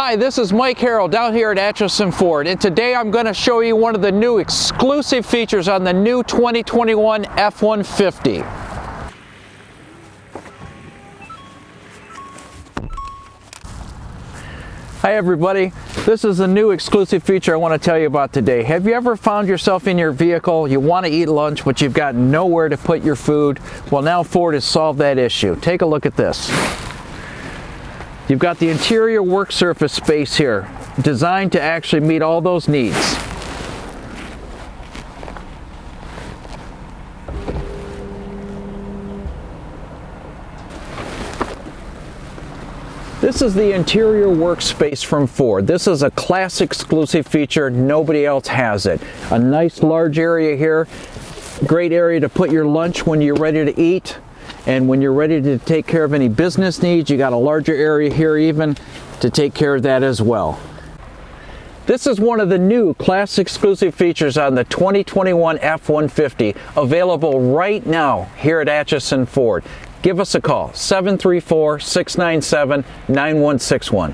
Hi, this is Mike Harrell down here at Atchinson Ford, and today I'm going to show you one of the new exclusive features on the new 2021 F-150. Hi everybody, this is a new exclusive feature I want to tell you about today. Have you ever found yourself in your vehicle, you want to eat lunch, but you've got nowhere to put your food? Well, now Ford has solved that issue. Take a look at this. You've got the interior work surface space here, designed to actually meet all those needs. This is the interior workspace from Ford. This is a class exclusive feature. Nobody else has it. A nice large area here, great area to put your lunch when you're ready to eat. And when you're ready to take care of any business needs, you got a larger area here even to take care of that as well. This is one of the new class exclusive features on the 2021 F-150, available right now here at Atchinson Ford. Give us a call, 734-697-9161.